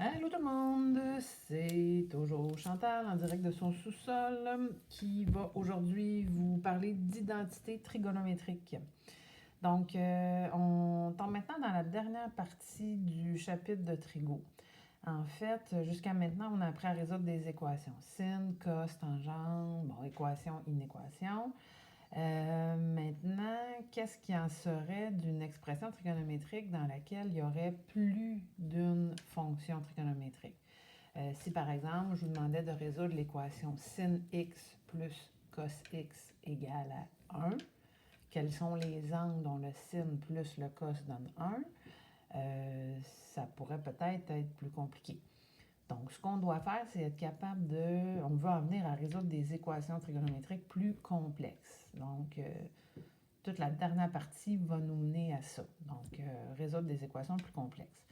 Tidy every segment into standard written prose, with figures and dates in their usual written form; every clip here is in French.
Allô tout le monde, c'est toujours Chantal en direct de son sous-sol qui va aujourd'hui vous parler d'identité trigonométrique. Donc, on tombe maintenant dans la dernière partie du chapitre de trigo. En fait, jusqu'à maintenant, on a appris à résoudre des équations. Sin, cos, tangente, bon, équation, inéquation. Maintenant, qu'est-ce qui en serait d'une expression trigonométrique dans laquelle il y aurait plus d'une fonction trigonométrique? Si par exemple, je vous demandais de résoudre l'équation sin x plus cos x égale à 1, quels sont les angles dont le sin plus le cos donne 1, ça pourrait peut-être être plus compliqué. Donc, ce qu'on doit faire, c'est être capable de... On veut en venir à résoudre des équations trigonométriques plus complexes. Donc, toute la dernière partie va nous mener à ça. Donc, résoudre des équations plus complexes.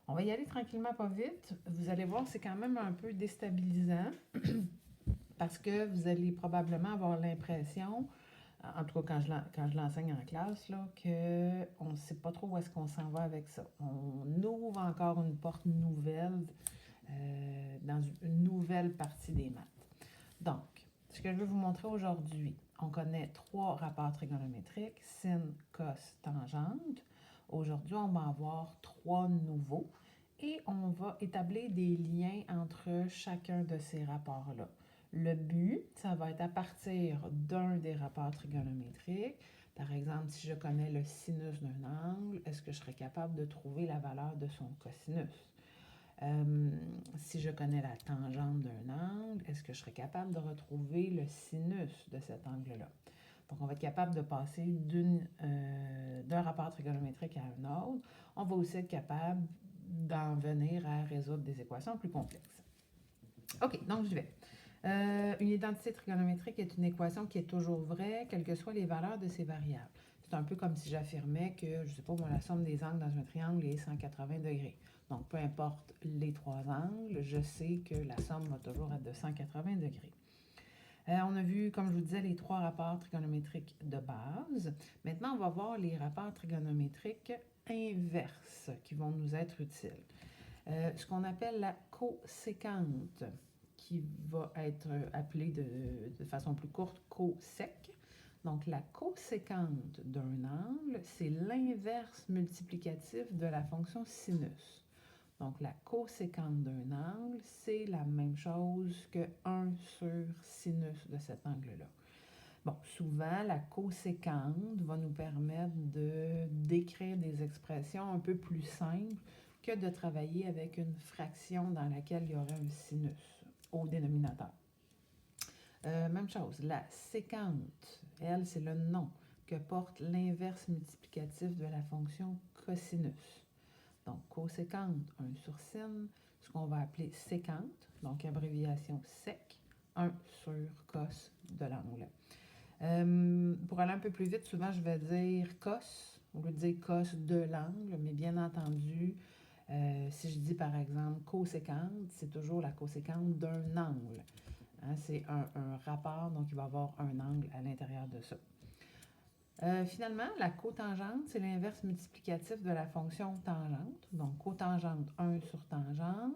On va y aller tranquillement, pas vite. Vous allez voir, c'est quand même un peu déstabilisant parce que vous allez probablement avoir l'impression, en tout cas quand je l'enseigne en classe, là, qu'on ne sait pas trop où est-ce qu'on s'en va avec ça. On ouvre encore une porte nouvelle dans une nouvelle partie des maths. Donc, ce que je veux vous montrer aujourd'hui, on connaît 3 rapports trigonométriques, sin, cos, tangente. Aujourd'hui, on va avoir 3 nouveaux et on va établir des liens entre chacun de ces rapports-là. Le but, ça va être à partir d'un des rapports trigonométriques. Par exemple, si je connais le sinus d'un angle, est-ce que je serais capable de trouver la valeur de son cosinus? Si je connais la tangente d'un angle, est-ce que je serais capable de retrouver le sinus de cet angle-là? Donc, on va être capable de passer d'un rapport trigonométrique à un autre. On va aussi être capable d'en venir à résoudre des équations plus complexes. OK, donc je vais. Une identité trigonométrique est une équation qui est toujours vraie, quelles que soient les valeurs de ses variables. C'est un peu comme si j'affirmais que, je ne sais pas, moi, la somme des angles dans un triangle est 180 degrés. Donc, peu importe les 3 angles, je sais que la somme va toujours être de 180 degrés. On a vu, comme je vous disais, les 3 rapports trigonométriques de base. Maintenant, on va voir les rapports trigonométriques inverses qui vont nous être utiles. Ce qu'on appelle la coséquente, qui va être appelée de façon plus courte cosec. Donc, la coséquente d'un angle, c'est l'inverse multiplicatif de la fonction sinus. Donc, la coséquente d'un angle, c'est la même chose que 1 sur sinus de cet angle-là. Bon, souvent, la coséquente va nous permettre de décrire des expressions un peu plus simples que de travailler avec une fraction dans laquelle il y aurait un sinus au dénominateur. Même chose, la séquente, elle, c'est le nom que porte l'inverse multiplicatif de la fonction cosinus. Donc, coséquente, 1 sur sin, ce qu'on va appeler séquente, donc abréviation sec, 1 sur cos de l'angle. Pour aller un peu plus vite, souvent je vais dire cos, au lieu de dire cos de l'angle, mais bien entendu, si je dis par exemple coséquente, c'est toujours la coséquente d'un angle. Hein, c'est un rapport, donc il va y avoir un angle à l'intérieur de ça. Finalement, la cotangente, c'est l'inverse multiplicatif de la fonction tangente. Donc, cotangente 1 sur tangente.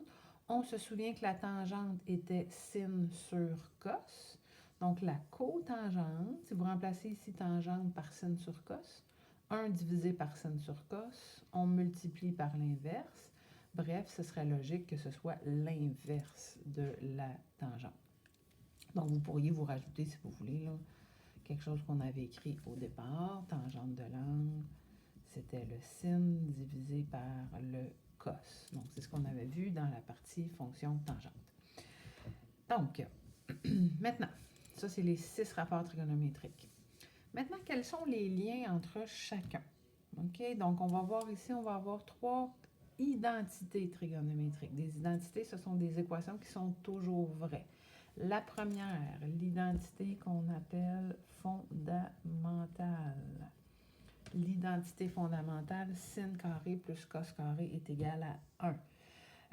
On se souvient que la tangente était sin sur cos. Donc, la cotangente, si vous remplacez ici tangente par sin sur cos, 1 divisé par sin sur cos, on multiplie par l'inverse. Bref, ce serait logique que ce soit l'inverse de la tangente. Donc, vous pourriez vous rajouter, si vous voulez, là, quelque chose qu'on avait écrit au départ, tangente de l'angle, c'était le sin divisé par le cos. Donc, c'est ce qu'on avait vu dans la partie fonction tangente. Donc, maintenant, ça, c'est les 6 rapports trigonométriques. Maintenant, quels sont les liens entre chacun? OK? Donc, on va voir ici, on va avoir 3 identités trigonométriques. Des identités, ce sont des équations qui sont toujours vraies. La première, l'identité qu'on appelle fondamentale. L'identité fondamentale, sin carré plus cos carré est égal à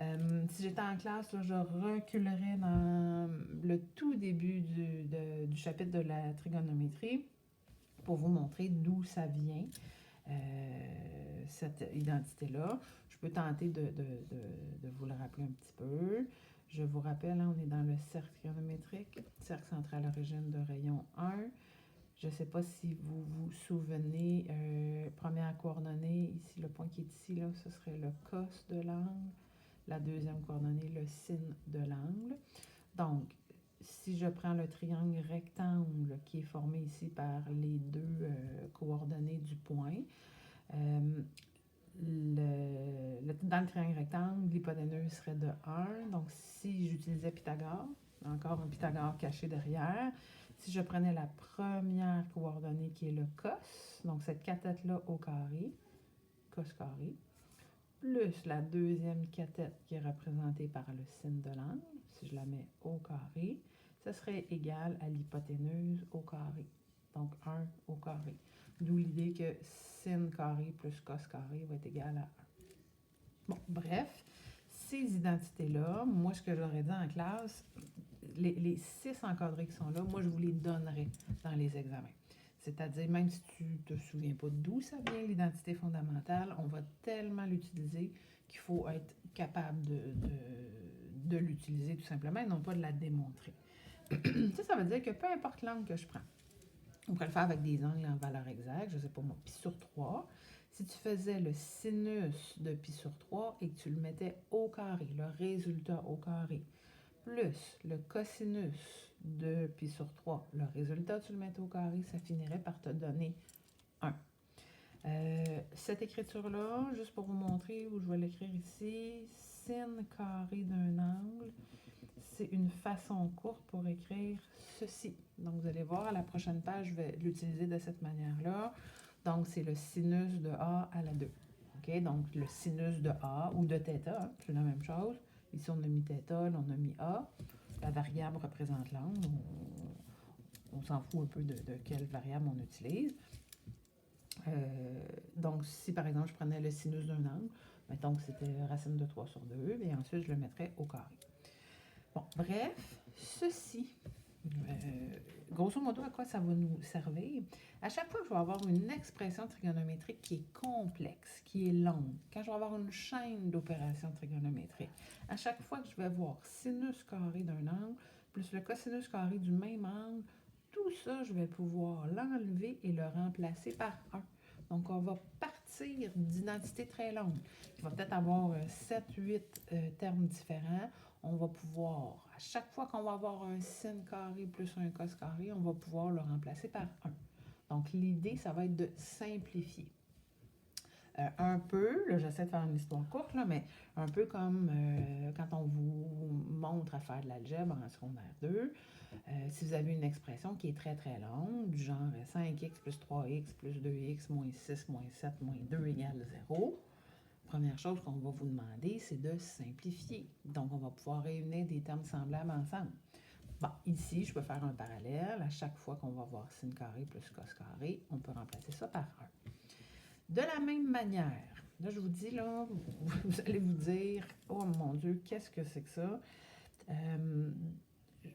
1. Si j'étais en classe, là, je reculerais dans le tout début du chapitre de la trigonométrie pour vous montrer d'où ça vient. cette identité-là. Je peux tenter de vous le rappeler un petit peu. Je vous rappelle, hein, on est dans le cercle trigonométrique, cercle central origine de rayon 1. Je ne sais pas si vous vous souvenez, première coordonnée, ici, le point qui est ici, là, ce serait le cos de l'angle. La deuxième coordonnée, le sin de l'angle. Donc, si je prends le triangle rectangle qui est formé ici par les deux coordonnées du point, dans le triangle rectangle, l'hypoténuse serait de 1. Donc, si j'utilisais Pythagore, encore un Pythagore caché derrière, si je prenais la première coordonnée qui est le cos, donc cette cathète-là au carré, cos carré, plus la deuxième cathète qui est représentée par le sin de l'angle, si je la mets au carré, ça serait égal à l'hypoténuse au carré. Donc 1 au carré. D'où l'idée que sin carré plus cos carré va être égal à 1. Bon, bref, ces identités-là, moi, ce que j'aurais dit en classe, les 6 encadrés qui sont là, moi, je vous les donnerai dans les examens. C'est-à-dire, même si tu ne te souviens pas d'où ça vient, l'identité fondamentale, on va tellement l'utiliser qu'il faut être capable de l'utiliser tout simplement et non pas de la démontrer. Ça veut dire que peu importe l'angle que je prends, on pourrait le faire avec des angles en valeur exacte, je ne sais pas moi, pi sur 3. Si tu faisais le sinus de pi sur 3 et que tu le mettais au carré, le résultat au carré, plus le cosinus de pi sur 3, le résultat, tu le mettais au carré, ça finirait par te donner 1. Cette écriture-là, juste pour vous montrer où je vais l'écrire ici, sin carré d'un angle, c'est une façon courte pour écrire ceci. Donc, vous allez voir, à la prochaine page, je vais l'utiliser de cette manière-là. Donc, c'est le sinus de A à la 2. OK? Donc, le sinus de A ou de θ, hein, c'est la même chose. Ici, on a mis θ, là, on a mis A. La variable représente l'angle. On s'en fout un peu de quelle variable on utilise. Donc, si par exemple, je prenais le sinus d'un angle, mettons que c'était racine de 3 sur 2, et ensuite, je le mettrais au carré. Bon, bref, ceci, grosso modo, à quoi ça va nous servir? À chaque fois que je vais avoir une expression trigonométrique qui est complexe, qui est longue, quand je vais avoir une chaîne d'opérations trigonométriques, à chaque fois que je vais voir sinus carré d'un angle, plus le cosinus carré du même angle, tout ça, je vais pouvoir l'enlever et le remplacer par 1. Donc, on va partir d'identités très longues. Il va peut-être avoir 7, 8 termes différents. On va pouvoir, à chaque fois qu'on va avoir un sin carré plus un cos carré, on va pouvoir le remplacer par 1. Donc, l'idée, ça va être de simplifier. Un peu, là, j'essaie de faire une histoire courte, là, mais un peu comme quand on vous montre à faire de l'algèbre en secondaire 2, si vous avez une expression qui est très très longue, du genre 5x plus 3x plus 2x moins 6 moins 7 moins 2 égale 0, première chose qu'on va vous demander, c'est de simplifier. Donc, on va pouvoir réunir des termes semblables ensemble. Bon, ici, je peux faire un parallèle. À chaque fois qu'on va voir sin carré plus cos carré, on peut remplacer ça par 1. De la même manière, là, je vous dis, là, vous allez vous dire, oh mon Dieu, qu'est-ce que c'est que ça?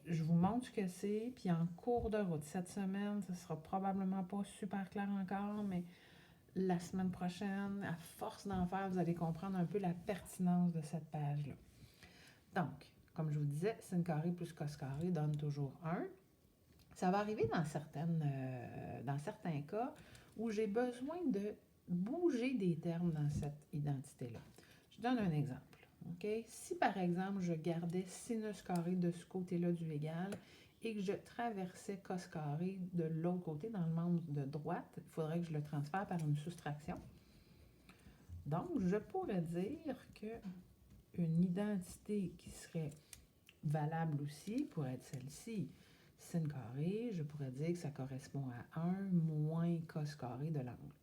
Je vous montre ce que c'est, puis en cours de route, cette semaine, ça sera probablement pas super clair encore, mais la semaine prochaine, à force d'en faire, vous allez comprendre un peu la pertinence de cette page-là. Donc, comme je vous disais, sin carré plus cos carré donne toujours 1. Ça va arriver dans certains cas où j'ai besoin de bouger des termes dans cette identité-là. Je donne un exemple. Okay? Si par exemple, je gardais sinus carré de ce côté-là du égal et que je traversais cos carré de l'autre côté, dans le membre de droite, il faudrait que je le transfère par une soustraction. Donc, je pourrais dire qu'une identité qui serait valable aussi pourrait être celle-ci. Sin carré, je pourrais dire que ça correspond à 1 moins cos carré de l'angle.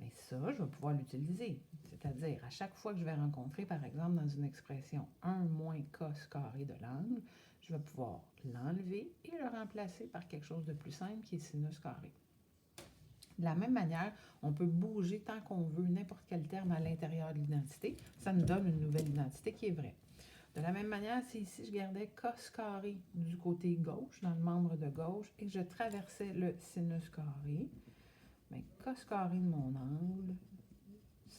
Mais ça, je vais pouvoir l'utiliser. C'est-à-dire, à chaque fois que je vais rencontrer, par exemple, dans une expression 1 moins cos carré de l'angle, je vais pouvoir l'enlever et le remplacer par quelque chose de plus simple qui est sinus carré. De la même manière, on peut bouger tant qu'on veut n'importe quel terme à l'intérieur de l'identité. Ça nous donne une nouvelle identité qui est vraie. De la même manière, si ici je gardais cos carré du côté gauche, dans le membre de gauche, et que je traversais le sinus carré, bien, cos carré de mon angle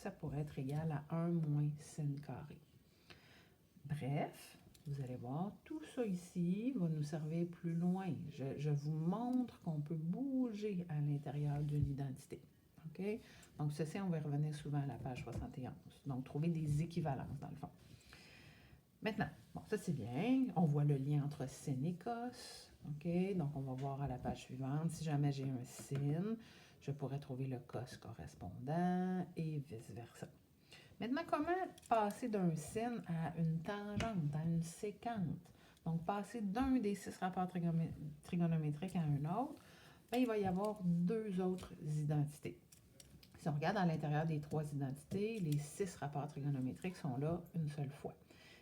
ça pourrait être égal à 1 moins sin carré. Bref, vous allez voir, tout ça ici va nous servir plus loin. Je vous montre qu'on peut bouger à l'intérieur d'une identité. OK? Donc, ceci, on va revenir souvent à la page 71. Donc, trouver des équivalences, dans le fond. Maintenant, bon, ça c'est bien. On voit le lien entre sin et cos. OK? Donc, on va voir à la page suivante. Si jamais j'ai un sin, je pourrais trouver le cos correspondant et vice-versa. Maintenant, comment passer d'un sin à une tangente, à une séquente? Donc, passer d'un des 6 rapports trigonométriques à un autre, bien, il va y avoir 2 autres identités. Si on regarde à l'intérieur des 3 identités, les 6 rapports trigonométriques sont là une seule fois.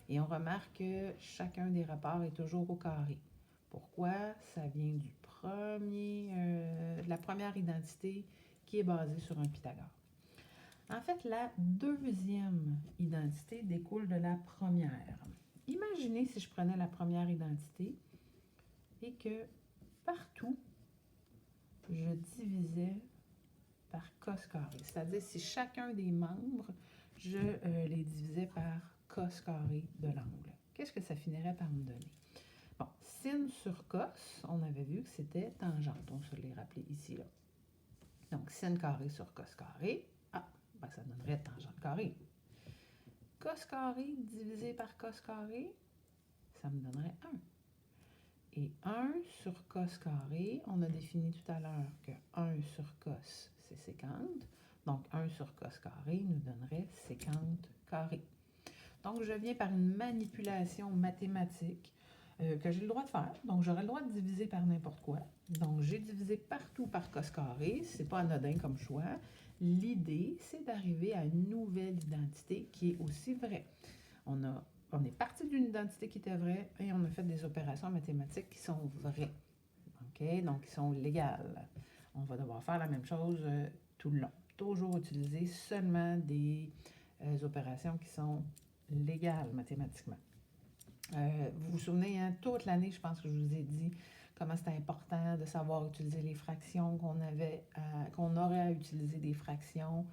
Et on remarque que chacun des rapports est toujours au carré. Pourquoi? Ça vient de la première identité qui est basée sur un Pythagore. En fait, la deuxième identité découle de la première. Imaginez si je prenais la première identité et que partout, je divisais par cos carré. C'est-à-dire si chacun des membres, je les divisais par cos carré de l'angle. Qu'est-ce que ça finirait par me donner? Bon, sin sur cos, on avait vu que c'était tangente. On se l'est rappelé ici, là. Donc, sin carré sur cos carré. Ben, ça donnerait tangente carrée. Cos carré divisé par cos carré, ça me donnerait 1. Et 1 sur cos carré, on a défini tout à l'heure que 1 sur cos, c'est sécante. Donc, 1 sur cos carré nous donnerait sécante carré. Donc, je viens par une manipulation mathématique que j'ai le droit de faire. Donc, j'aurais le droit de diviser par n'importe quoi. Donc, j'ai divisé partout par cos carré. C'est pas anodin comme choix. L'idée, c'est d'arriver à une nouvelle identité qui est aussi vraie. On est parti d'une identité qui était vraie et on a fait des opérations mathématiques qui sont vraies. OK? Donc, qui sont légales. On va devoir faire la même chose tout le long. Toujours utiliser seulement des opérations qui sont légales mathématiquement. Vous vous souvenez, hein, toute l'année, je pense que je vous ai dit comment c'était important de savoir utiliser les fractions, qu'on aurait à utiliser des fractions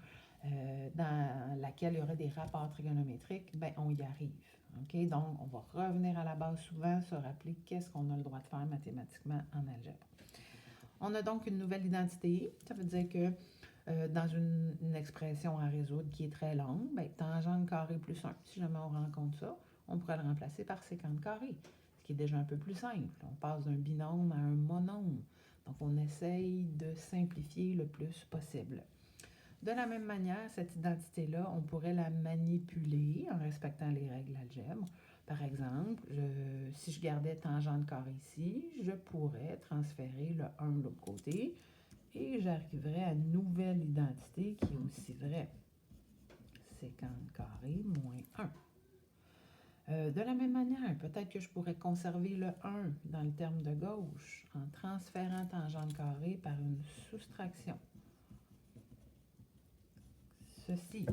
dans laquelle il y aurait des rapports trigonométriques. Bien, on y arrive. OK? Donc, on va revenir à la base souvent, se rappeler qu'est-ce qu'on a le droit de faire mathématiquement en algèbre. On a donc une nouvelle identité. Ça veut dire que dans une expression à résoudre qui est très longue, bien, tangente carré plus 1, si jamais on rencontre ça, on pourrait le remplacer par sécante carré, ce qui est déjà un peu plus simple. On passe d'un binôme à un monôme. Donc, on essaye de simplifier le plus possible. De la même manière, cette identité-là, on pourrait la manipuler en respectant les règles d'algèbre. Par exemple, si je gardais tangente carré ici, je pourrais transférer le 1 de l'autre côté et j'arriverais à une nouvelle identité qui est aussi vraie. Sécante carré moins 1. De la même manière, peut-être que je pourrais conserver le 1 dans le terme de gauche en transférant tangente carré par une soustraction. Ceci.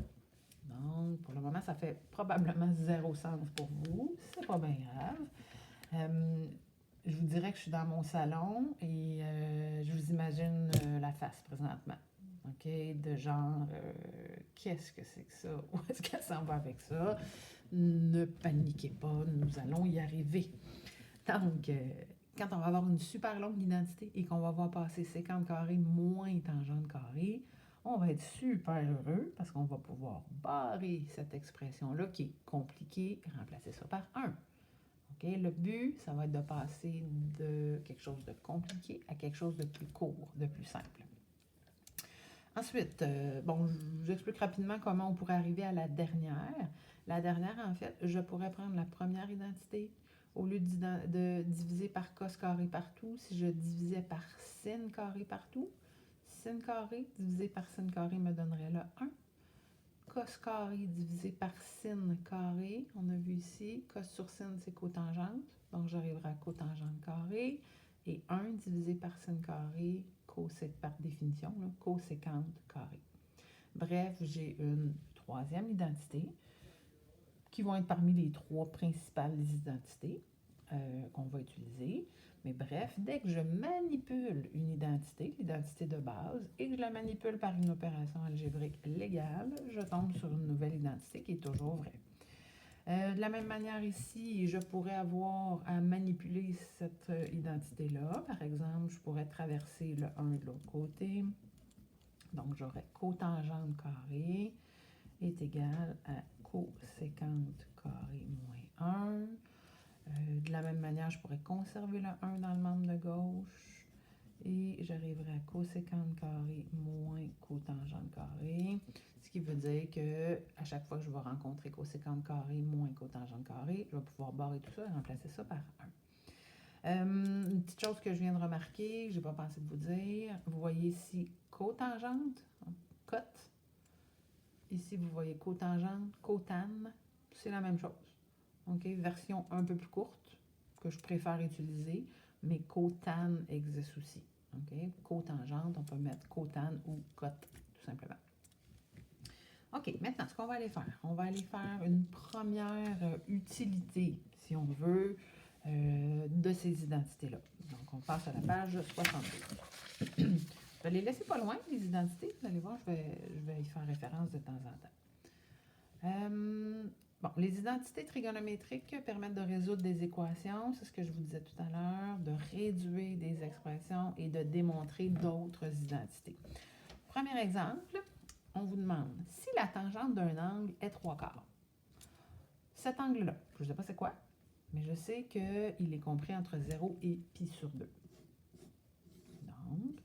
Donc, pour le moment, ça fait probablement 0 sens pour vous. C'est pas bien grave. Je vous dirais que je suis dans mon salon et je vous imagine la face présentement. OK? De genre, qu'est-ce que c'est que ça? Où est-ce qu'elle s'en va avec ça? Ne paniquez pas, nous allons y arriver. Donc, quand on va avoir une super longue identité et qu'on va voir passer sécante carré moins tangente carré, on va être super heureux parce qu'on va pouvoir barrer cette expression-là qui est compliquée et remplacer ça par 1. Okay? Le but, ça va être de passer de quelque chose de compliqué à quelque chose de plus court, de plus simple. Ensuite, je vous explique rapidement comment on pourrait arriver à la dernière. La dernière, en fait, je pourrais prendre la première identité. Au lieu de diviser par cos carré partout, si je divisais par sin carré partout, sin carré divisé par sin carré me donnerait le 1. Cos carré divisé par sin carré, on a vu ici, cos sur sin, c'est cotangente, donc j'arriverai à cotangente carré, et 1 divisé par sin carré, par définition, là, cosécante carré. Bref, j'ai une troisième identité qui vont être parmi les 3 principales identités. qu'on va utiliser. Mais bref, dès que je manipule une identité, l'identité de base, et que je la manipule par une opération algébrique légale, je tombe sur une nouvelle identité qui est toujours vraie. De la même manière ici, je pourrais avoir à manipuler cette identité-là. Par exemple, je pourrais traverser le 1 de l'autre côté. Donc, j'aurais cotangente carrée est égal à coséquente carré moins 1. De la même manière, je pourrais conserver le 1 dans le membre de gauche et j'arriverai à coséquente carré moins cotangente carré, ce qui veut dire que à chaque fois que je vais rencontrer coséquente carré moins cotangente carré, je vais pouvoir barrer tout ça et remplacer ça par 1. Une petite chose que je viens de remarquer, je n'ai pas pensé de vous dire, vous voyez ici cotangente, cote. Ici, vous voyez cotangente, cotane, c'est la même chose. OK? Version un peu plus courte que je préfère utiliser, mais cotane existe aussi. OK? Cotangente, on peut mettre cotane ou cote, tout simplement. OK, maintenant, ce qu'on va aller faire, on va aller faire une première utilité, si on veut, de ces identités-là. Donc, on passe à la page 62. Je vais les laisser pas loin, les identités. Vous allez voir, je vais y faire référence de temps en temps. Bon, les identités trigonométriques permettent de résoudre des équations, c'est ce que je vous disais tout à l'heure, de réduire des expressions et de démontrer d'autres identités. Premier exemple, on vous demande si la tangente d'un angle est 3/4. Cet angle-là, je ne sais pas c'est quoi, mais je sais qu'il est compris entre 0 et pi sur 2. Donc,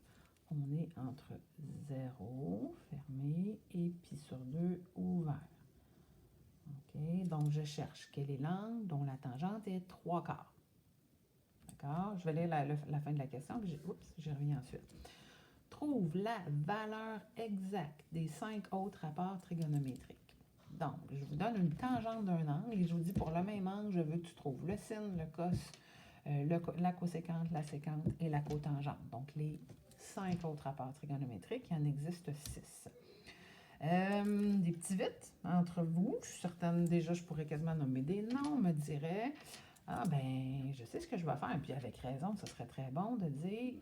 on est entre 0, fermé, et pi sur 2, ouvert. OK, donc je cherche quel est l'angle dont la tangente est 3/4. D'accord? Je vais lire la fin de la question, puis j'y reviens ensuite. Trouve la valeur exacte des 5 autres rapports trigonométriques. Donc, je vous donne une tangente d'un angle et je vous dis pour le même angle, je veux que tu trouves le sin, le cos, la coséquente, la séquente et la cotangente. Donc, les 5 autres rapports trigonométriques, il y en existe 6. Des petits vites entre vous. Je suis certaine, déjà, je pourrais quasiment nommer des noms. On me dirait, ah ben, je sais ce que je vais faire. Puis avec raison, ce serait très bon de dire,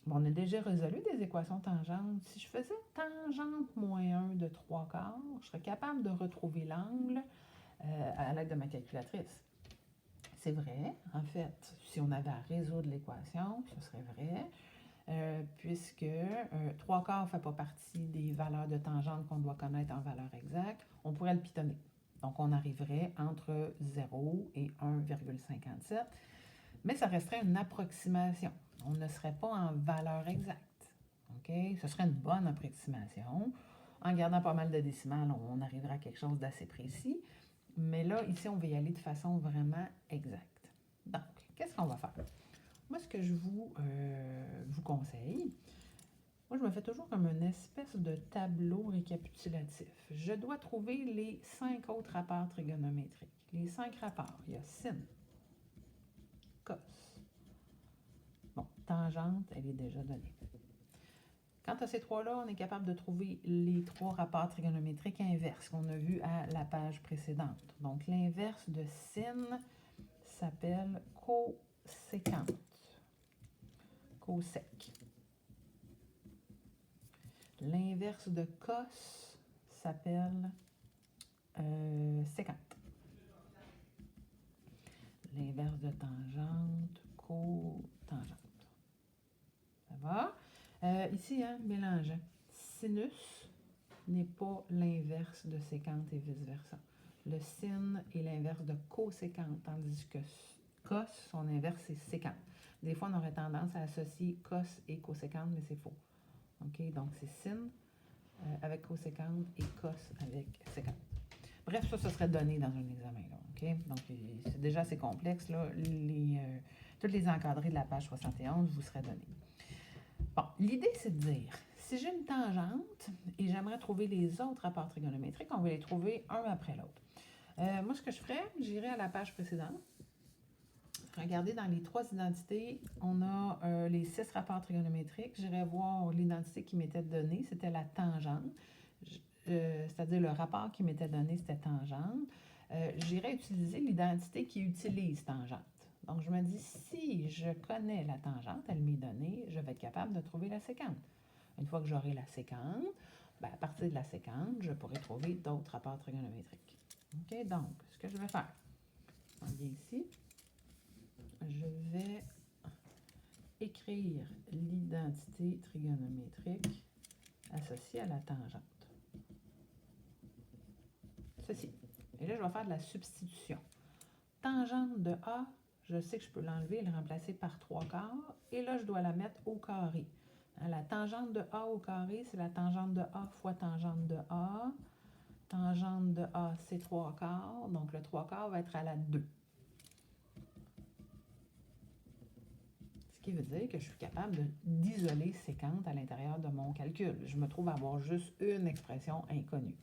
bon, on a déjà résolu des équations tangentes. Si je faisais tangente moins 1 de 3/4, je serais capable de retrouver l'angle à l'aide de ma calculatrice. C'est vrai, en fait, si on avait à résoudre l'équation, ce serait vrai. Puisque 3/4 ne fait pas partie des valeurs de tangente qu'on doit connaître en valeur exacte, on pourrait le pitonner. Donc, on arriverait entre 0 et 1,57, mais ça resterait une approximation. On ne serait pas en valeur exacte. OK? Ce serait une bonne approximation. En gardant pas mal de décimales, on arriverait à quelque chose d'assez précis. Mais là, ici, on va y aller de façon vraiment exacte. Donc, qu'est-ce qu'on va faire? Moi, ce que je vous conseille, moi, je me fais toujours comme une espèce de tableau récapitulatif. Je dois trouver les 5 autres rapports trigonométriques. Les 5 rapports, il y a sin, cos. Bon, tangente, elle est déjà donnée. Quant à ces trois-là, on est capable de trouver les 3 rapports trigonométriques inverses qu'on a vus à la page précédente. Donc, l'inverse de sin s'appelle coséquente. Cosec. L'inverse de cos s'appelle séquente. L'inverse de tangente, cotangente. Ça va? Ici, hein, mélangeant. Sinus n'est pas l'inverse de séquente et vice-versa. Le sin est l'inverse de coséquente, tandis que cos, son inverse, c'est séquente. Des fois, on aurait tendance à associer cos et coséquente, mais c'est faux. OK? Donc, c'est sin avec coséquente et cos avec séquente. Bref, ça, ce serait donné dans un examen. Là, OK? Donc, c'est déjà assez complexe. Là. Toutes les encadrés de la page 71 vous seraient donnés. Bon, l'idée, c'est de dire, si j'ai une tangente et j'aimerais trouver les autres rapports trigonométriques, on va les trouver un après l'autre. Moi, ce que je ferais, j'irais à la page précédente. Regardez, dans les 3 identités, on a les 6 rapports trigonométriques. J'irai voir l'identité qui m'était donnée, c'était la tangente. C'est-à-dire le rapport qui m'était donné, c'était tangente. J'irai utiliser l'identité qui utilise tangente. Donc, je me dis, si je connais la tangente, elle m'est donnée, je vais être capable de trouver la sécante. Une fois que j'aurai la sécante, ben, à partir de la sécante, je pourrai trouver d'autres rapports trigonométriques. OK? Donc, ce que je vais faire, on vient ici, je vais écrire l'identité trigonométrique associée à la tangente. Ceci. Et là, je vais faire de la substitution. Tangente de A, je sais que je peux l'enlever et le remplacer par 3/4. Et là, je dois la mettre au carré. La tangente de A au carré, c'est la tangente de A fois tangente de A. Tangente de A, c'est 3/4. Donc, le 3/4 va être à la 2. Ce qui veut dire que je suis capable d'isoler sécante à l'intérieur de mon calcul. Je me trouve à avoir juste une expression inconnue.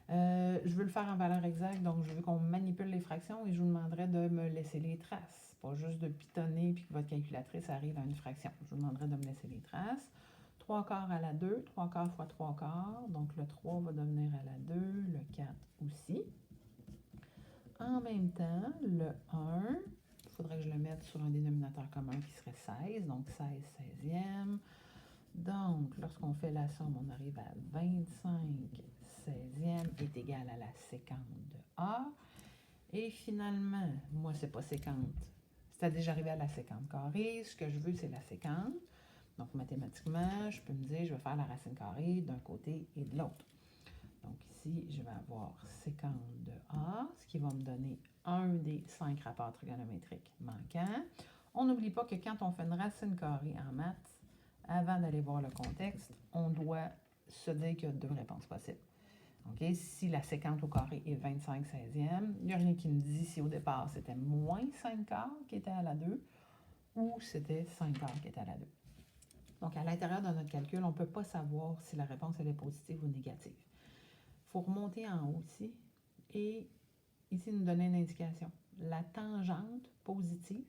Je veux le faire en valeur exacte, donc je veux qu'on manipule les fractions et je vous demanderai de me laisser les traces. Pas juste de pitonner puis que votre calculatrice arrive à une fraction. Je vous demanderai de me laisser les traces. 3/4 à la 2, 3/4 fois 3/4, donc le 3 va devenir à la 2, le 4 aussi. En même temps, le 1, il faudrait que je le mette sur un dénominateur commun qui serait 16, donc 16 16e. Donc, lorsqu'on fait la somme, on arrive à 25 16e est égal à la sécante de A. Et finalement, moi, c'est pas sécante. C'est-à-dire, j'arrivais à la sécante carrée. Ce que je veux, c'est la sécante. Donc, mathématiquement, je peux me dire, je vais faire la racine carrée d'un côté et de l'autre. Donc, ici, je vais avoir sécante de A, ce qui va me donner un des 5 rapports trigonométriques manquants. On n'oublie pas que quand on fait une racine carrée en maths, avant d'aller voir le contexte, on doit se dire qu'il y a 2 réponses possibles. Okay? Si la sécante au carré est 25 16e, il n'y a rien qui me dit si au départ c'était moins 5/4 qui était à la 2 ou c'était 5/4 qui était à la 2. Donc, à l'intérieur de notre calcul, on ne peut pas savoir si la réponse elle est positive ou négative. Il faut remonter en haut ici et ici nous donner une indication. La tangente positive,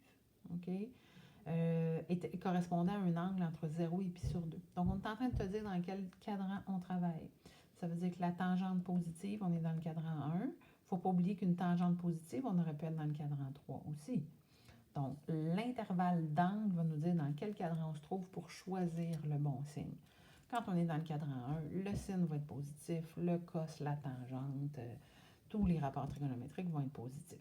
est correspondant à un angle entre 0 et pi sur 2. Donc, on est en train de te dire dans quel cadran on travaille. Ça veut dire que la tangente positive, on est dans le cadran 1. Il ne faut pas oublier qu'une tangente positive, on aurait pu être dans le cadran 3 aussi. Donc, l'intervalle d'angle va nous dire dans quel cadran on se trouve pour choisir le bon signe. Quand on est dans le cadran 1, le signe va être positif, le cos, la tangente, tous les rapports trigonométriques vont être positifs.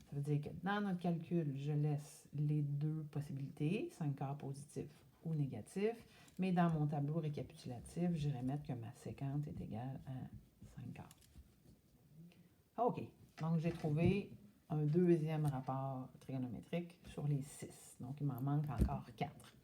Ça veut dire que dans notre calcul, je laisse les 2 possibilités, 5/4 positif ou négatif, mais dans mon tableau récapitulatif, j'irai mettre que ma sécante est égale à 5/4. OK, donc j'ai trouvé un deuxième rapport trigonométrique sur les 6. Donc, il m'en manque encore 4.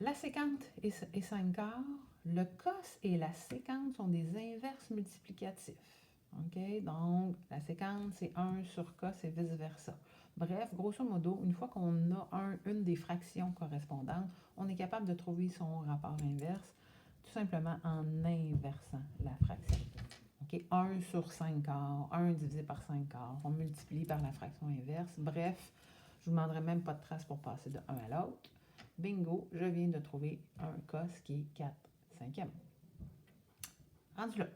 La sécante est 5/4. Le cos et la sécante sont des inverses multiplicatifs. OK? Donc, la sécante, c'est 1 sur cos et vice-versa. Bref, grosso modo, une fois qu'on a une des fractions correspondantes, on est capable de trouver son rapport inverse tout simplement en inversant la fraction. OK? 1 sur 5/4, 1 divisé par 5/4, on multiplie par la fraction inverse. Bref, je ne vous demanderai même pas de trace pour passer de 1 à l'autre. Bingo, je viens de trouver un cos qui est 4 5e. Rendu là.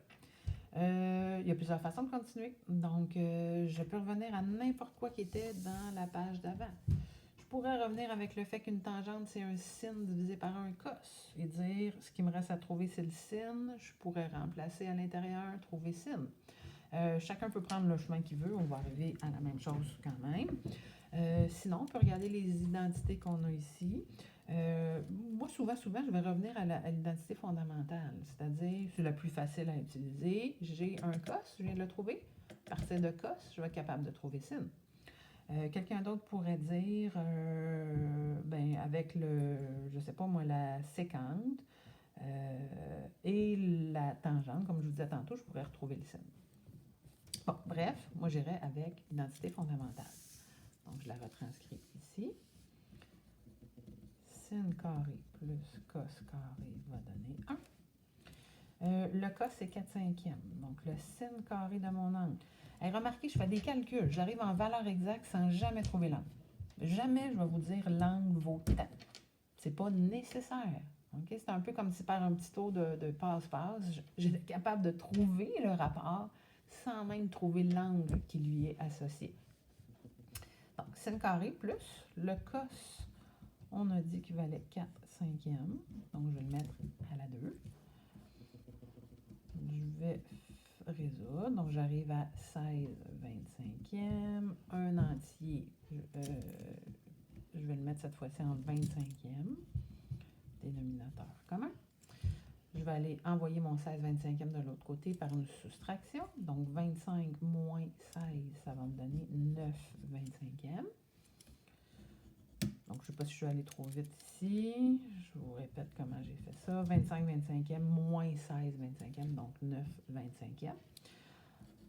Il y a plusieurs façons de continuer. Donc, je peux revenir à n'importe quoi qui était dans la page d'avant. Je pourrais revenir avec le fait qu'une tangente, c'est un sin divisé par un cos. Et dire, ce qui me reste à trouver, c'est le sin. Je pourrais remplacer à l'intérieur, trouver sin. Chacun peut prendre le chemin qu'il veut. On va arriver à la même chose quand même. Sinon, on peut regarder les identités qu'on a ici. Moi, souvent, je vais revenir à l'identité fondamentale, c'est-à-dire, c'est la plus facile à utiliser. J'ai un cos, je viens de le trouver. À partir de cos, je vais être capable de trouver sin. Quelqu'un d'autre pourrait dire, avec je sais pas moi, la sécante et la tangente, comme je vous disais tantôt, je pourrais retrouver le sin. Bon, bref, moi j'irai avec l'identité fondamentale. Donc, je la retranscris ici. Sin carré plus cos carré va donner 1. Le cos, c'est 4 5e. Donc, le sin carré de mon angle. Et remarquez, je fais des calculs. J'arrive en valeur exacte sans jamais trouver l'angle. Jamais je vais vous dire l'angle vaut tant. C'est pas nécessaire. Okay? C'est un peu comme si par un petit tour de passe-passe, j'étais capable de trouver le rapport sans même trouver l'angle qui lui est associé. Bon, sin carré plus le cos, on a dit qu'il valait 4 cinquièmes. Donc, je vais le mettre à la 2. Je vais résoudre. Donc, j'arrive à 16 25e. Un entier, je vais le mettre cette fois-ci en 25e. Dénominateur commun. Je vais aller envoyer mon 16 25e de l'autre côté par une soustraction. Donc, 25 moins 16, ça va me donner 9 25e. Donc, je ne sais pas si je suis allée trop vite ici. Je vous répète comment j'ai fait ça. 25 25e moins 16 25e, donc 9 25e.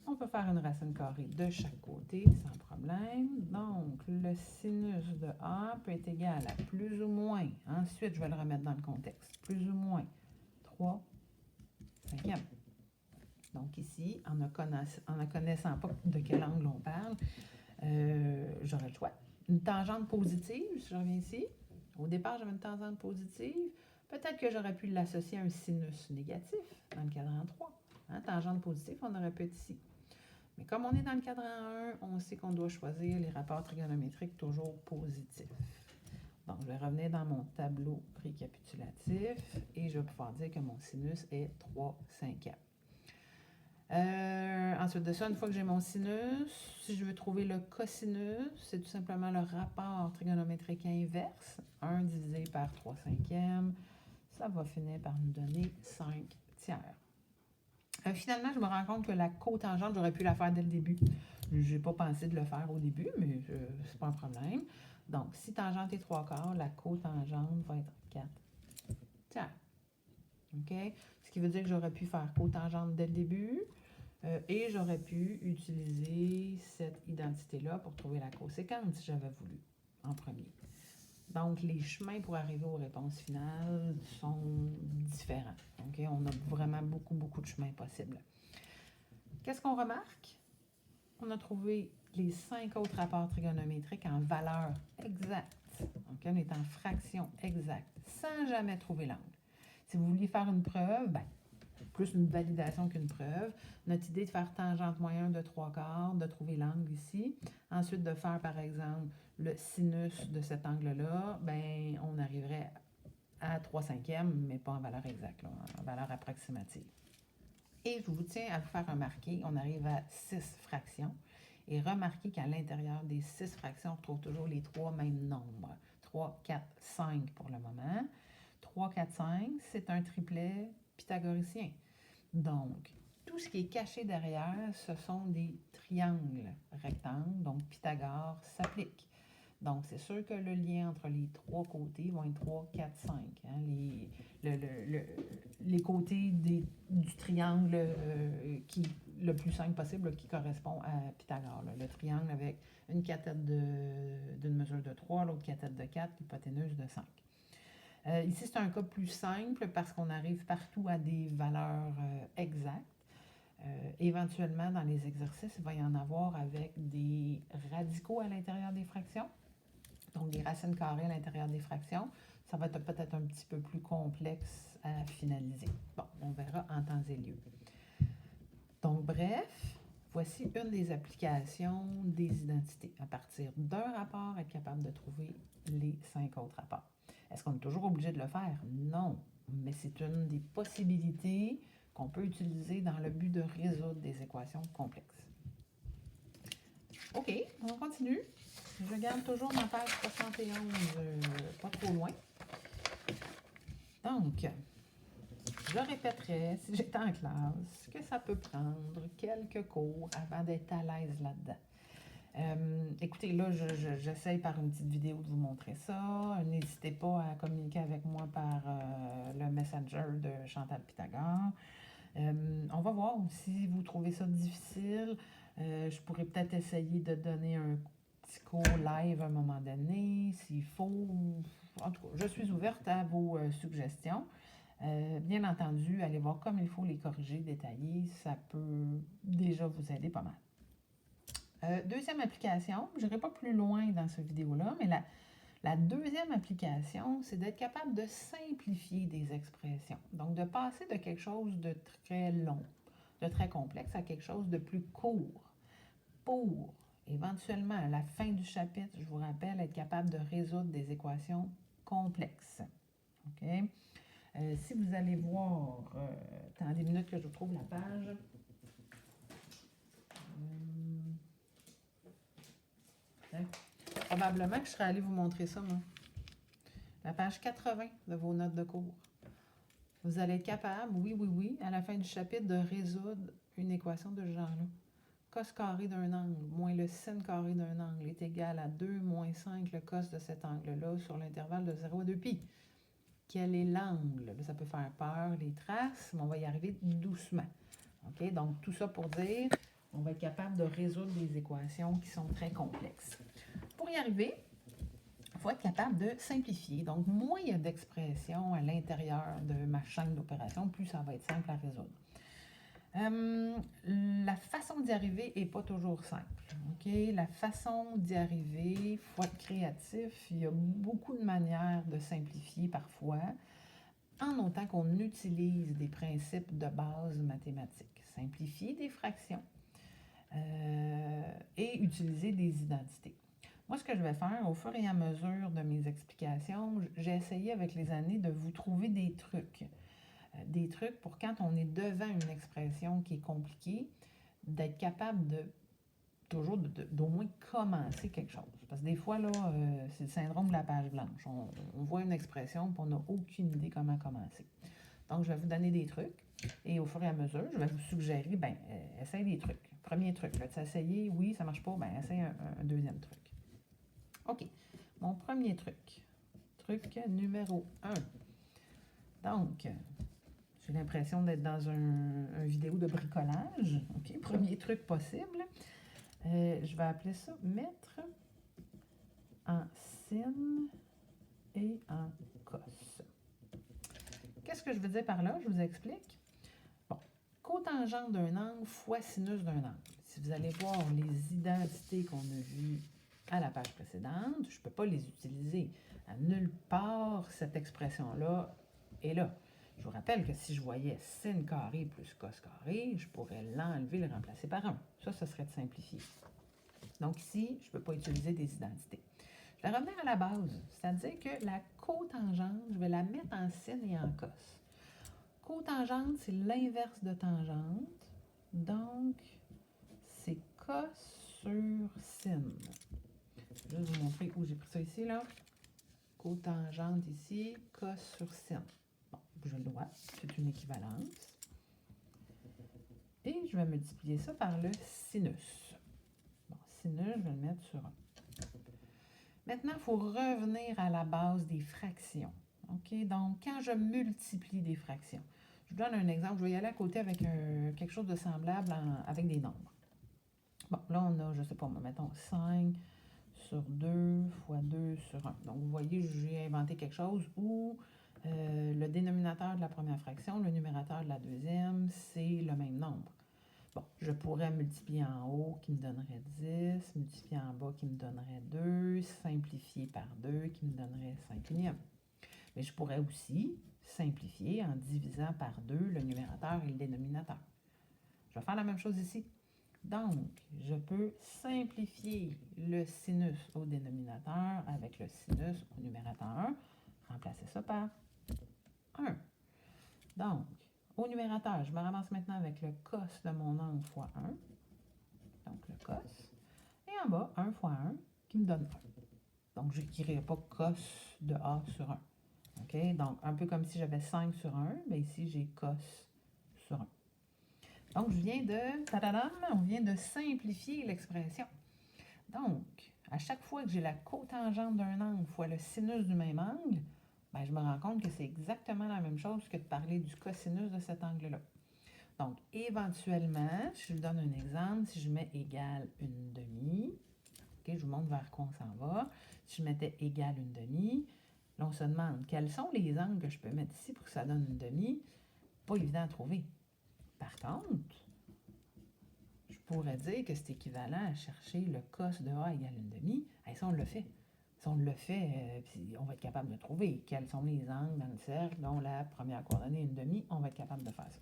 On peut faire une racine carrée de chaque côté sans problème. Donc, le sinus de A peut être égal à plus ou moins, ensuite je vais le remettre dans le contexte, plus ou moins 3 cinquièmes. Donc ici, en ne connaissant pas de quel angle on parle, j'aurais le choix. Une tangente positive, si je reviens ici. Au départ, j'avais une tangente positive. Peut-être que j'aurais pu l'associer à un sinus négatif dans le cadran 3. Tangente positive, on aurait pu être ici. Mais comme on est dans le cadran 1, on sait qu'on doit choisir les rapports trigonométriques toujours positifs. Donc, je vais revenir dans mon tableau récapitulatif et je vais pouvoir dire que mon sinus est 3 cinquièmes. Ensuite de ça, une fois que j'ai mon sinus, si je veux trouver le cosinus, c'est tout simplement le rapport trigonométrique inverse. 1 divisé par 3 cinquièmes, ça va finir par nous donner 5 tiers. Finalement, je me rends compte que la cotangente, j'aurais pu la faire dès le début. Je n'ai pas pensé de le faire au début, mais c'est pas un problème. Donc, si tangente est 3/4, la cotangente va être 4 tiers. OK? Ce qui veut dire que j'aurais pu faire cotangente dès le début et j'aurais pu utiliser cette identité-là pour trouver la coséquence si j'avais voulu en premier. Donc, les chemins pour arriver aux réponses finales sont différents. Okay? On a vraiment beaucoup de chemins possibles. Qu'est-ce qu'on remarque? On a trouvé les 5 autres rapports trigonométriques en valeur exacte. Okay? On est en fraction exacte, sans jamais trouver l'angle. Si vous vouliez faire une preuve, ben, plus une validation qu'une preuve. Notre idée de faire tangente moyen de 3/4, de trouver l'angle ici. Ensuite, de faire, par exemple, le sinus de cet angle-là, ben, on arriverait à 3 cinquièmes, mais pas en valeur exacte, là, en valeur approximative. Et je vous tiens à vous faire remarquer, on arrive à 6 fractions. Et remarquez qu'à l'intérieur des 6 fractions, on retrouve toujours les 3 mêmes nombres. 3, 4, 5 pour le moment. 3, 4, 5, c'est un triplet pythagoricien. Donc, tout ce qui est caché derrière, ce sont des triangles rectangles, donc Pythagore s'applique. Donc, c'est sûr que le lien entre les 3 côtés vont être 3, 4, 5. Les côtés du triangle le plus simple possible qui correspond à Pythagore. Là. Le triangle avec une cathète d'une mesure de 3, l'autre cathète de 4, l'hypoténuse de 5. Ici, c'est un cas plus simple parce qu'on arrive partout à des valeurs exactes. Éventuellement, dans les exercices, il va y en avoir avec des radicaux à l'intérieur des fractions, donc des racines carrées à l'intérieur des fractions. Ça va être peut-être un petit peu plus complexe à finaliser. Bon, on verra en temps et lieu. Donc, bref, voici une des applications des identités. À partir d'un rapport, être capable de trouver les 5 autres rapports. Est-ce qu'on est toujours obligé de le faire? Non, mais c'est une des possibilités qu'on peut utiliser dans le but de résoudre des équations complexes. OK, on continue. Je garde toujours ma page 71, pas trop loin. Donc, je répéterai, si j'étais en classe, que ça peut prendre quelques cours avant d'être à l'aise là-dedans. Écoutez, là, j'essaye par une petite vidéo de vous montrer ça. N'hésitez pas à communiquer avec moi par le Messenger de Chantal Pythagore. On va voir si vous trouvez ça difficile. Je pourrais peut-être essayer de donner un petit cours live à un moment donné, s'il faut. En tout cas, je suis ouverte à vos suggestions. Bien entendu, allez voir comme il faut les corriger, détailler. Ça peut déjà vous aider pas mal. Deuxième application, je n'irai pas plus loin dans cette vidéo-là, mais la deuxième application, c'est d'être capable de simplifier des expressions. Donc, de passer de quelque chose de très long, de très complexe, à quelque chose de plus court pour éventuellement, à la fin du chapitre, je vous rappelle, être capable de résoudre des équations complexes. OK? Si vous allez voir, dans des minutes que je trouve la page, probablement que je serais allée vous montrer ça, moi. La page 80 de vos notes de cours. Vous allez être capable, oui, à la fin du chapitre, de résoudre une équation de ce genre-là. Cos carré d'un angle moins le sin carré d'un angle est égal à 2 moins 5 le cos de cet angle-là sur l'intervalle de 0 à 2π. Quel est l'angle? Ça peut faire peur, les traces, mais on va y arriver doucement. OK? Donc, tout ça pour dire, on va être capable de résoudre des équations qui sont très complexes. Pour y arriver, il faut être capable de simplifier. Donc, moins il y a d'expressions à l'intérieur de ma chaîne d'opération, plus ça va être simple à résoudre. La façon d'y arriver n'est pas toujours simple. Okay? La façon d'y arriver, il faut être créatif. Il y a beaucoup de manières de simplifier parfois, en autant qu'on utilise des principes de base mathématiques. Simplifier des fractions et utiliser des identités. Moi, ce que je vais faire, au fur et à mesure de mes explications, j'ai essayé avec les années de vous trouver des trucs. Des trucs pour quand on est devant une expression qui est compliquée, d'être capable de toujours d'au moins commencer quelque chose. Parce que des fois, là, c'est le syndrome de la page blanche. On voit une expression et on n'a aucune idée comment commencer. Donc, je vais vous donner des trucs et au fur et à mesure, je vais vous suggérer, essaye des trucs. Premier truc, là, tu as essayé, oui, ça ne marche pas, essaye un deuxième truc. OK, mon premier truc. Truc numéro 1. Donc, j'ai l'impression d'être dans un vidéo de bricolage. OK, premier truc possible. Je vais appeler ça mettre en sin et en cos. Qu'est-ce que je veux dire par là? Je vous explique. Bon, cotangente d'un angle fois sinus d'un angle. Si vous allez voir les identités qu'on a vues à la page précédente, je ne peux pas les utiliser. À nulle part, cette expression-là est là. Je vous rappelle que si je voyais sin carré plus cos carré, je pourrais l'enlever et le remplacer par 1. Ça serait de simplifier. Donc ici, je ne peux pas utiliser des identités. Je vais revenir à la base, c'est-à-dire que la cotangente, je vais la mettre en sin et en cos. Cotangente, c'est l'inverse de tangente. Donc, c'est cos sur sin. Je vais vous montrer où j'ai pris ça ici, là. Cotangente ici, cos sur sin. Bon, je le vois, c'est une équivalence. Et je vais multiplier ça par le sinus. Bon, sinus, je vais le mettre sur 1. Maintenant, il faut revenir à la base des fractions. OK? Donc, quand je multiplie des fractions, je vous donne un exemple. Je vais y aller à côté avec quelque chose de semblable avec des nombres. Bon, là, on a, je ne sais pas, mettons 5 sur 2 fois 2 sur 1. Donc, vous voyez, j'ai inventé quelque chose où le dénominateur de la première fraction, le numérateur de la deuxième, c'est le même nombre. Bon, je pourrais multiplier en haut qui me donnerait 10, multiplier en bas qui me donnerait 2, simplifier par 2 qui me donnerait 5 unième. Mais je pourrais aussi simplifier en divisant par 2 le numérateur et le dénominateur. Je vais faire la même chose ici. Donc, je peux simplifier le sinus au dénominateur avec le sinus au numérateur. Remplacer ça par 1. Donc, au numérateur, je me ramasse maintenant avec le cos de mon angle fois 1. Donc, le cos. Et en bas, 1 fois 1 qui me donne 1. Donc, je n'écrirai pas cos de A sur 1. OK? Donc, un peu comme si j'avais 5 sur 1, mais ici, j'ai cos sur 1. Donc, je viens on vient de simplifier l'expression. Donc, à chaque fois que j'ai la cotangente d'un angle fois le sinus du même angle, je me rends compte que c'est exactement la même chose que de parler du cosinus de cet angle-là. Donc, éventuellement, si je vous donne un exemple, si je mets égal une demi, okay, je vous montre vers quoi on s'en va. Si je mettais égal une demi, là, on se demande quels sont les angles que je peux mettre ici pour que ça donne une demi. Pas évident à trouver. Par contre, je pourrais dire que c'est équivalent à chercher le cos de A égale une demi. Et ça, on le fait. Si on le fait, on va être capable de trouver quels sont les angles dans le cercle dont la première coordonnée est une demi. On va être capable de faire ça.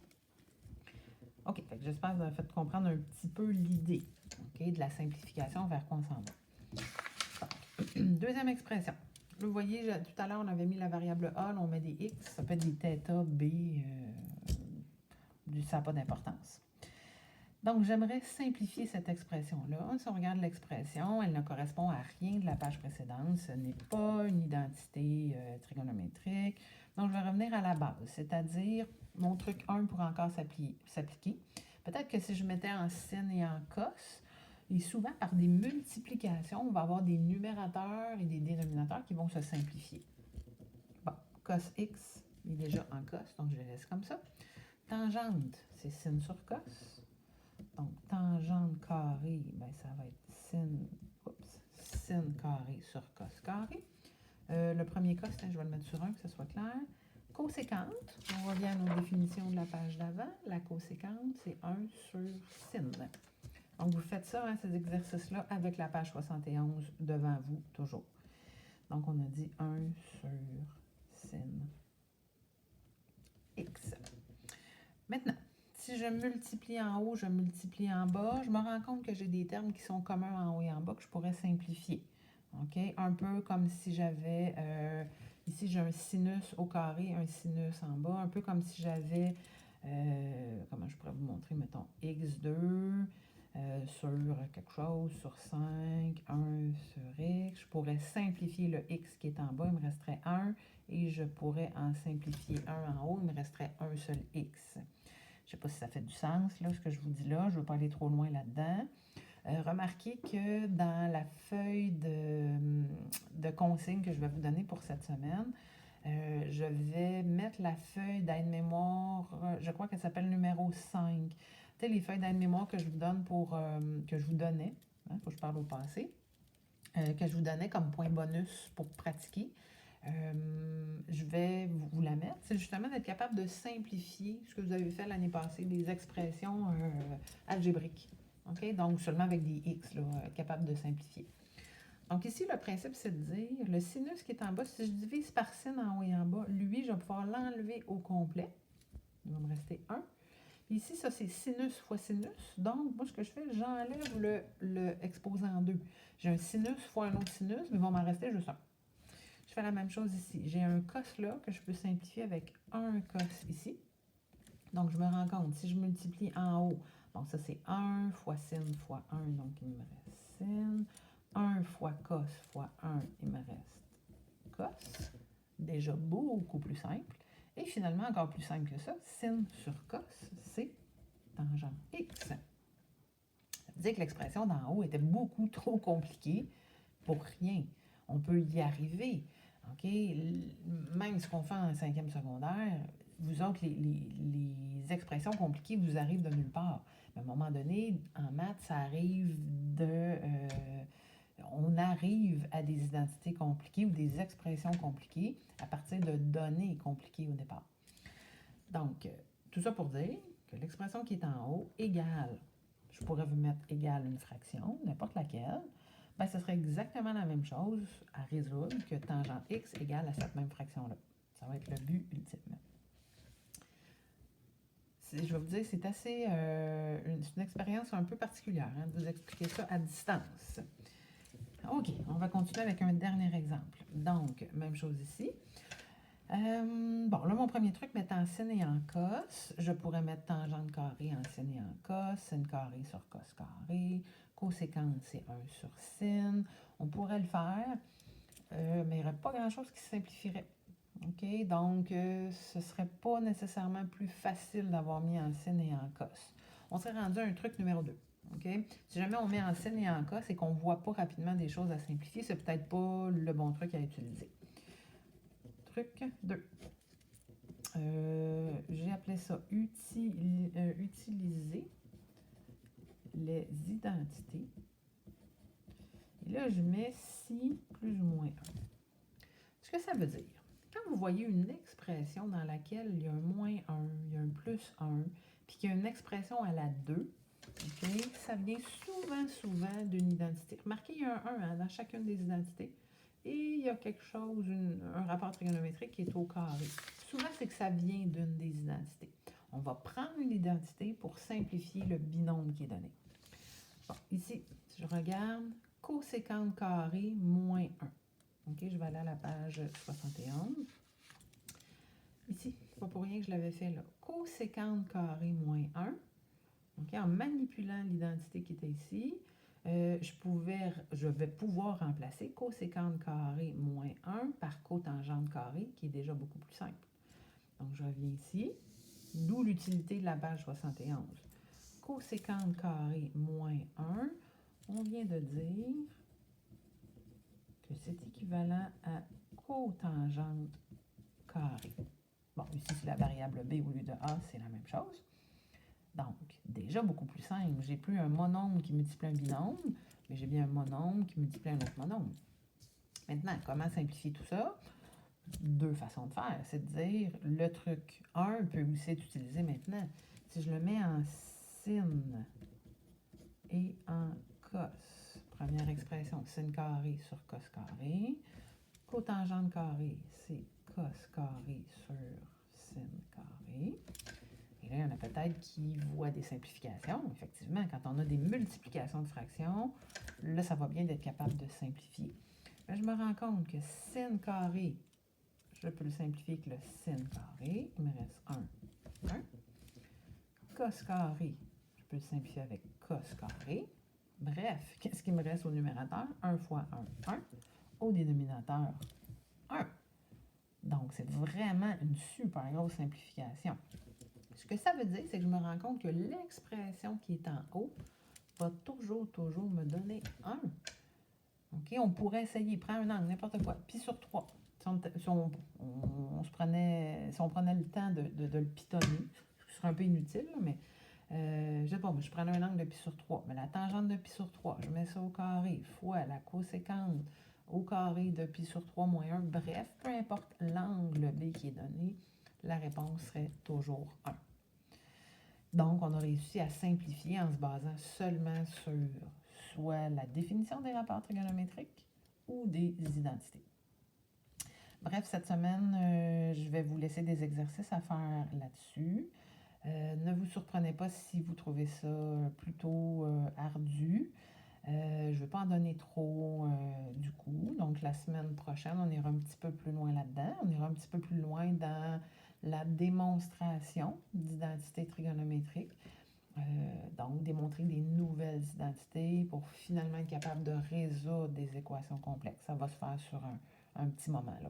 OK, j'espère que vous avez fait comprendre un petit peu l'idée, OK, de la simplification vers quoi on s'en va. Deuxième expression. Vous voyez, tout à l'heure, on avait mis la variable A, là, on met des X, ça peut être des θ, B, ça n'a pas d'importance. Donc, j'aimerais simplifier cette expression-là. Si on regarde l'expression, elle ne correspond à rien de la page précédente. Ce n'est pas une identité trigonométrique. Donc, je vais revenir à la base, c'est-à-dire mon truc 1 pourrait encore s'appliquer. Peut-être que si je mettais en sin et en cos, et souvent par des multiplications, on va avoir des numérateurs et des dénominateurs qui vont se simplifier. Bon, cos x est déjà en cos, donc je le laisse comme ça. Tangente, c'est sin sur cos. Donc, tangente carré, ben, ça va être sin carré sur cos carré. Le premier cos, je vais le mettre sur 1 que ce soit clair. Coséquente, on revient à nos définitions de la page d'avant. La coséquente, c'est 1 sur sin. Donc, vous faites ça, ces exercices-là, avec la page 71 devant vous, toujours. Donc, on a dit 1 sur sin x. Maintenant, si je multiplie en haut, je multiplie en bas, je me rends compte que j'ai des termes qui sont communs en haut et en bas que je pourrais simplifier. OK? Un peu comme si j'avais, ici j'ai un sinus au carré, un sinus en bas, un peu comme si j'avais, comment je pourrais vous montrer, mettons, x2 sur quelque chose, sur 5, 1 sur x. Je pourrais simplifier le x qui est en bas, il me resterait 1, et je pourrais en simplifier un en haut, il me resterait un seul x. Je ne sais pas si ça fait du sens, là, ce que je vous dis là. Je ne veux pas aller trop loin là-dedans. Remarquez que dans la feuille de consignes que je vais vous donner pour cette semaine, je vais mettre la feuille d'aide-mémoire, je crois qu'elle s'appelle numéro 5. Tu sais, les feuilles d'aide-mémoire que je vous donne que je vous donnais, faut que je parle au passé, que je vous donnais comme point bonus pour pratiquer. Je vais vous la mettre. C'est justement d'être capable de simplifier ce que vous avez fait l'année passée, des expressions algébriques. OK? Donc, seulement avec des x, là, être capable de simplifier. Donc, ici, le principe, c'est de dire le sinus qui est en bas, si je divise par sin en haut et en bas, lui, je vais pouvoir l'enlever au complet. Il va me rester 1. Puis ici, ça, c'est sinus fois sinus. Donc, moi, ce que je fais, j'enlève le exposant en 2. J'ai un sinus fois un autre sinus, mais il va m'en rester juste un. Je fais la même chose ici. J'ai un cos là que je peux simplifier avec un cos ici. Donc, je me rends compte, si je multiplie en haut, donc ça c'est 1 fois sin fois 1, donc il me reste sin. 1 fois cos fois 1, il me reste cos. Déjà beaucoup plus simple. Et finalement, encore plus simple que ça, sin sur cos, c'est tangente x. Ça veut dire que l'expression d'en haut était beaucoup trop compliquée pour rien. On peut y arriver. OK? Même ce qu'on fait en 5e secondaire, vous autres, les expressions compliquées vous arrivent de nulle part. Mais à un moment donné, en maths, ça arrive on arrive à des identités compliquées ou des expressions compliquées à partir de données compliquées au départ. Donc, tout ça pour dire que l'expression qui est en haut égale, je pourrais vous mettre égale une fraction, n'importe laquelle, ben, ce serait exactement la même chose à résoudre que tangente x égale à cette même fraction-là. Ça va être le but ultime. Je vais vous dire, c'est assez une expérience un peu particulière de vous expliquer ça à distance. OK, on va continuer avec un dernier exemple. Donc, même chose ici. Bon, là, mon premier truc, mettre en sin et en cos. Je pourrais mettre tangente carré en sin et en cos, sin carré sur cos carré, coséquente, c'est 1 sur sin. On pourrait le faire, mais il n'y aurait pas grand-chose qui se simplifierait. OK? Donc, ce ne serait pas nécessairement plus facile d'avoir mis en sin et en cos. On serait rendu à un truc numéro 2. OK? Si jamais on met en sin et en cos et qu'on ne voit pas rapidement des choses à simplifier, c'est peut-être pas le bon truc à utiliser. Truc 2. J'ai appelé ça utiliser les identités. Et là, je mets si plus ou moins 1. Ce que ça veut dire, quand vous voyez une expression dans laquelle il y a un moins 1, il y a un plus 1, puis qu'il y a une expression à la 2, okay, ça vient souvent d'une identité. Remarquez, il y a un 1 dans chacune des identités. Et il y a quelque chose, un rapport trigonométrique qui est au carré. Souvent, c'est que ça vient d'une des identités. On va prendre une identité pour simplifier le binôme qui est donné. Bon, ici, si je regarde, coséquente carrée moins 1. OK, je vais aller à la page 71. Ici, c'est pas pour rien que je l'avais fait là. Coséquente carrée moins 1. OK, en manipulant l'identité qui était ici, je vais pouvoir remplacer coséquente carrée moins 1 par cotangente carrée, qui est déjà beaucoup plus simple. Donc, je reviens ici, d'où l'utilité de la page 71. Coséquente carrée moins 1, on vient de dire que c'est équivalent à cotangente carrée. Bon, ici, c'est la variable b au lieu de a, c'est la même chose. Donc, déjà beaucoup plus simple. J'ai plus un monôme qui multiplie un binôme, mais j'ai bien un monôme qui multiplie un autre monôme. Maintenant, comment simplifier tout ça? Deux façons de faire. C'est de dire, le truc 1 peut aussi être utilisé maintenant. Si je le mets en sin et en cos, première expression, sin carré sur cos carré. Cotangente carrée, c'est cos carré sur sin carré. Et là, il y en a peut-être qui voient des simplifications. Effectivement, quand on a des multiplications de fractions, là, ça va bien d'être capable de simplifier. Là, je me rends compte que sin carré, je peux le simplifier avec le sin carré. Il me reste 1. Cos carré, je peux le simplifier avec cos carré. Bref, qu'est-ce qui me reste au numérateur? 1 fois 1, 1. Au dénominateur, 1. Donc, c'est vraiment une super grosse simplification. Ce que ça veut dire, c'est que je me rends compte que l'expression qui est en haut va toujours me donner 1. OK? On pourrait essayer, prendre un angle, n'importe quoi, pi sur 3. Si on prenait le temps de le pitonner, ce serait un peu inutile, mais je sais pas, je prenais un angle de pi sur 3. Mais la tangente de pi sur 3, je mets ça au carré, fois la coséquente au carré de pi sur 3 moins 1. Bref, peu importe l'angle B qui est donné, la réponse serait toujours 1. Donc, on a réussi à simplifier en se basant seulement sur soit la définition des rapports trigonométriques ou des identités. Bref, cette semaine, je vais vous laisser des exercices à faire là-dessus. Ne vous surprenez pas si vous trouvez ça plutôt ardu. Je ne vais pas en donner trop du coup. Donc, la semaine prochaine, on ira un petit peu plus loin là-dedans. On ira un petit peu plus loin dans la démonstration d'identité trigonométrique. Donc, démontrer des nouvelles identités pour finalement être capable de résoudre des équations complexes. Ça va se faire sur un petit moment là.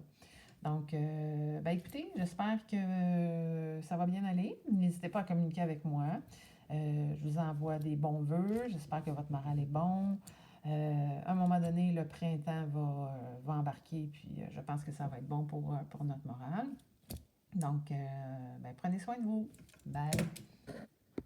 Donc, écoutez, j'espère que ça va bien aller. N'hésitez pas à communiquer avec moi. Je vous envoie des bons vœux. J'espère que votre moral est bon. À un moment donné, le printemps va embarquer, puis je pense que ça va être bon pour notre moral. Donc, prenez soin de vous. Bye!